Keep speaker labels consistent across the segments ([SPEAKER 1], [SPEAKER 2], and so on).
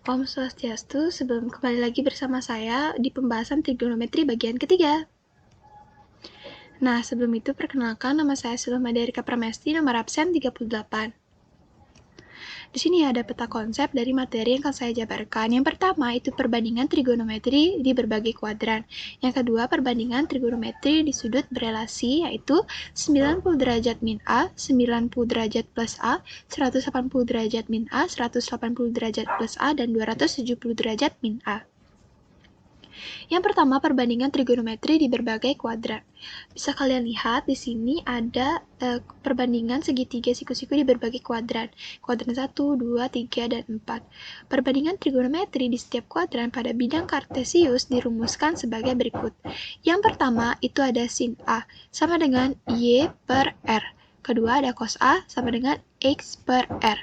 [SPEAKER 1] Om Swastiastu, sebelum kembali lagi bersama saya di pembahasan trigonometri bagian ketiga. Nah, sebelum itu perkenalkan nama saya Sulma Rika Pramesti, nomor absen 38. Di sini ada peta konsep dari materi yang akan saya jabarkan. Yang pertama itu perbandingan trigonometri di berbagai kuadran. Yang kedua perbandingan trigonometri di sudut berelasi, yaitu 90 derajat min A, 90 derajat plus A, 180 derajat min A, 180 derajat plus A, dan 270 derajat min A. Yang pertama, perbandingan trigonometri di berbagai kuadran. Bisa kalian lihat di sini ada perbandingan segitiga siku-siku di berbagai kuadran. Kuadran 1, 2, 3, dan 4. Perbandingan trigonometri di setiap kuadran pada bidang kartesius dirumuskan sebagai berikut. Yang pertama, itu ada sin A sama dengan Y per R. Kedua, ada cos A sama dengan X per R.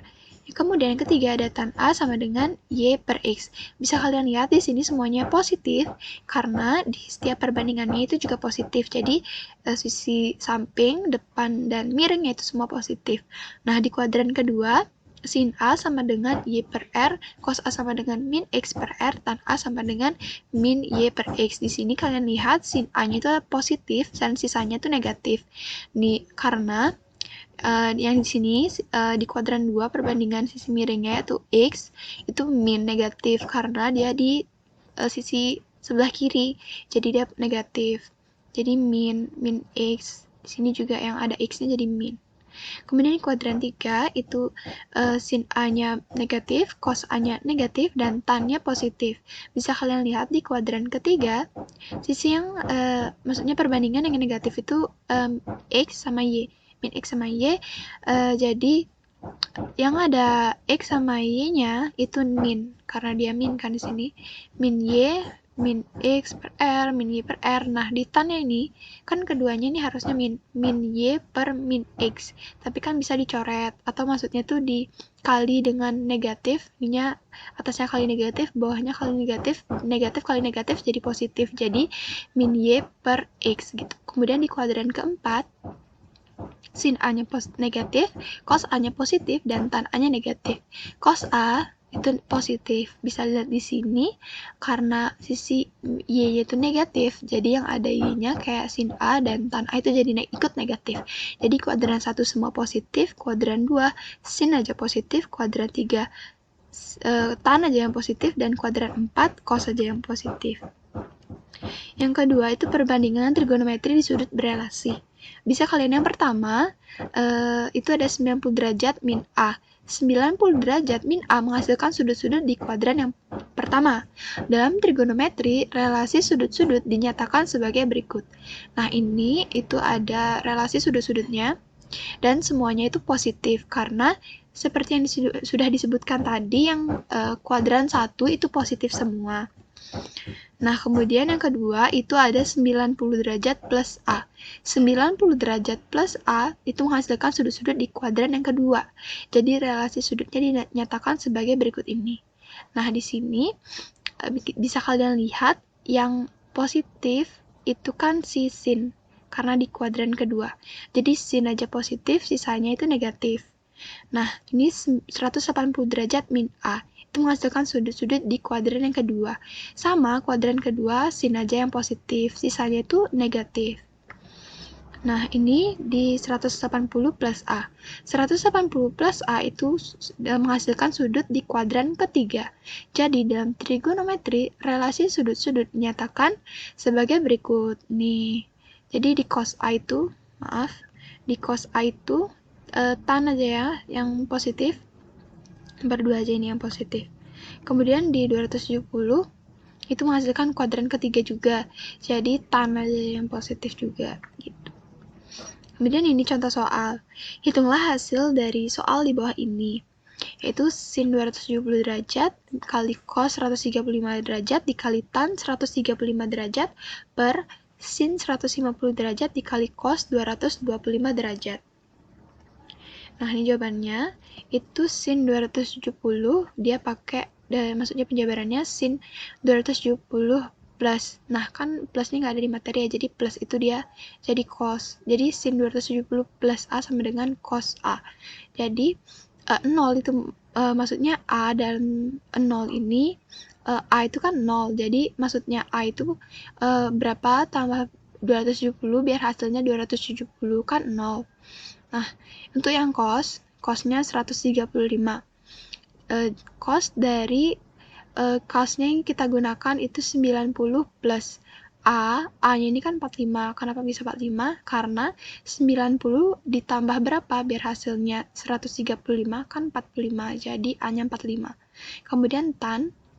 [SPEAKER 1] Kemudian yang ketiga ada tan A sama dengan Y per X. Bisa kalian lihat di sini semuanya positif karena di setiap perbandingannya itu juga positif. Jadi sisi samping, depan, dan miringnya itu semua positif. Nah, di kuadran kedua sin A sama dengan Y per R, cos A sama dengan min X per R, tan A sama dengan min Y per X. Di sini kalian lihat sin A-nya itu positif dan sisanya itu negatif. Karena yang di sini di kuadran 2 perbandingan sisi miringnya yaitu X itu min negatif karena dia di sisi sebelah kiri, jadi dia negatif. Jadi min X. Di sini juga yang ada X-nya jadi min. Kemudian di kuadran 3 itu sin A-nya negatif, cos A-nya negatif, dan tan-nya positif. Bisa kalian lihat di kuadran ketiga, sisi yang maksudnya perbandingan yang negatif itu X sama Y. Min X sama Y, jadi yang ada X sama Y-nya itu min, karena dia min kan di sini. Min Y, min X per R, min Y per R. Nah, di tan-nya ini, kan keduanya ini harusnya min Y per min X. Tapi kan bisa dicoret, atau maksudnya tuh dikali dengan negatif. Ininya atasnya kali negatif, bawahnya kali negatif, negatif kali negatif jadi positif. Jadi, min Y per X gitu. Kemudian di kuadran keempat, sin A-nya negatif, cos A-nya positif, dan tan A-nya negatif. Cos A itu positif, bisa lihat di sini karena sisi Y itu negatif, jadi yang ada Y-nya kayak sin A dan tan A itu jadi ikut negatif. Jadi kuadran 1 semua positif, kuadran 2 sin aja positif, kuadran 3 tan aja yang positif, dan kuadran 4 cos aja yang positif. Yang kedua itu perbandingan trigonometri di sudut berelasi. Bisa kalian yang pertama, itu ada 90 derajat min A. 90 derajat min A menghasilkan sudut-sudut di kuadran yang pertama. Dalam trigonometri, relasi sudut-sudut dinyatakan sebagai berikut. Nah, ini itu ada relasi sudut-sudutnya, dan semuanya itu positif, karena seperti yang sudah disebutkan tadi, yang kuadran 1 itu positif semua. Nah, kemudian yang kedua itu ada 90 derajat plus A. 90 derajat plus A itu menghasilkan sudut-sudut di kuadran yang kedua. Jadi relasi sudutnya dinyatakan sebagai berikut ini. Nah, di sini bisa kalian lihat yang positif itu kan si sin, karena di kuadran kedua. Jadi sin aja positif, sisanya itu negatif. Nah, ini 180 derajat min A. Itu menghasilkan sudut-sudut di kuadran yang kedua. Sama, kuadran kedua sin aja yang positif, sisanya itu negatif. Nah, ini di 180 plus A. 180 plus A itu menghasilkan sudut di kuadran ketiga. Jadi, dalam trigonometri, relasi sudut-sudut dinyatakan sebagai berikut. Nih, jadi di cos A itu, di cos A itu tan aja ya yang positif, berdua aja ini yang positif. Kemudian di 270 itu menghasilkan kuadran ketiga juga, jadi tan aja yang positif juga gitu. Kemudian ini contoh soal. Hitunglah hasil dari soal di bawah ini, yaitu sin 270 derajat kali cos 135 derajat dikali tan 135 derajat per sin 150 derajat dikali cos 225 derajat. Nah, ini jawabannya. Itu sin 270, dia pakai, maksudnya penjabarannya sin 270 plus. Nah, kan plus ini nggak ada di materi ya, jadi plus itu dia jadi cos. Jadi sin 270 plus A sama dengan cos A. Jadi 0 itu maksudnya A dan 0 ini, A itu kan 0, jadi maksudnya A itu berapa tambah 270 biar hasilnya 270 kan 0. Nah, untuk yang cosnya 135. Cos dari cosnya yang kita gunakan itu 90 plus A-nya ini kan 45. Kenapa bisa 45? Karena 90 ditambah berapa biar hasilnya 135 kan 45. Jadi A-nya 45. Kemudian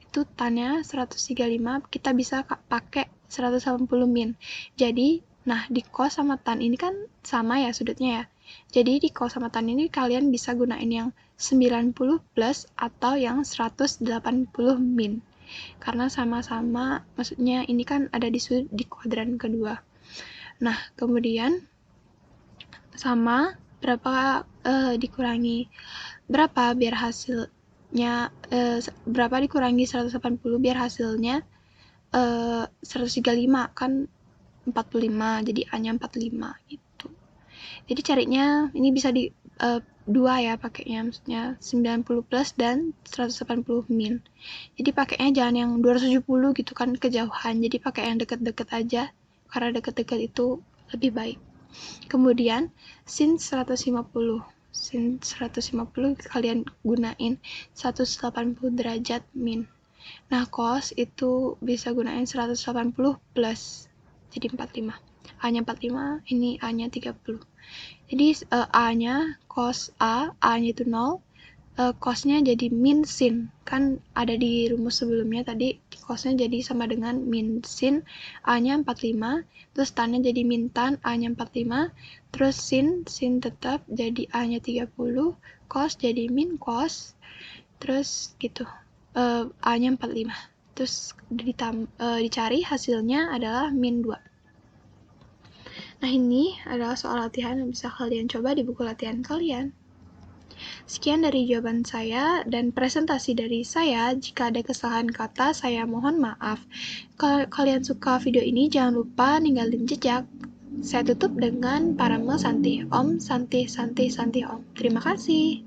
[SPEAKER 1] itu tan-nya 135, kita bisa pakai 180 min. Jadi, nah di cos sama tan ini kan sama ya sudutnya ya. Jadi di cos sama tan ini kalian bisa gunain yang 90 plus atau yang 180 min. Karena sama-sama, maksudnya ini kan ada di sudut di kuadran kedua. Nah, kemudian sama berapa dikurangi berapa biar hasilnya berapa dikurangi 180 biar hasilnya 135 kan 45, jadi A-nya 45 gitu. Jadi carinya ini bisa di dua ya pakainya, maksudnya 90 plus dan 180 min. Jadi pakainya jangan yang 270 gitu kan kejauhan, jadi pakai yang deket-deket aja, karena deket-deket itu lebih baik. Kemudian sin 150 kalian gunain 180 derajat min. Nah, cos itu bisa gunain 180 plus, jadi 45. A-nya 45, ini A-nya 30. Jadi A-nya cos A-nya itu 0, cosnya jadi min sin. Kan ada di rumus sebelumnya tadi, cosnya jadi sama dengan min sin, A-nya 45, terus tan-nya jadi min tan, A-nya 45, terus sin tetap jadi A-nya 30, cos jadi min cos, terus gitu. A-nya 45. Terus dicari hasilnya adalah min 2. Nah, ini adalah soal latihan yang bisa kalian coba di buku latihan kalian. Sekian dari jawaban saya dan presentasi dari saya. Jika ada kesalahan kata, saya mohon maaf. Kalau kalian suka video ini, jangan lupa ninggalin jejak. Saya tutup dengan parame Santi Om, Santi Santi Santi Om. Terima kasih.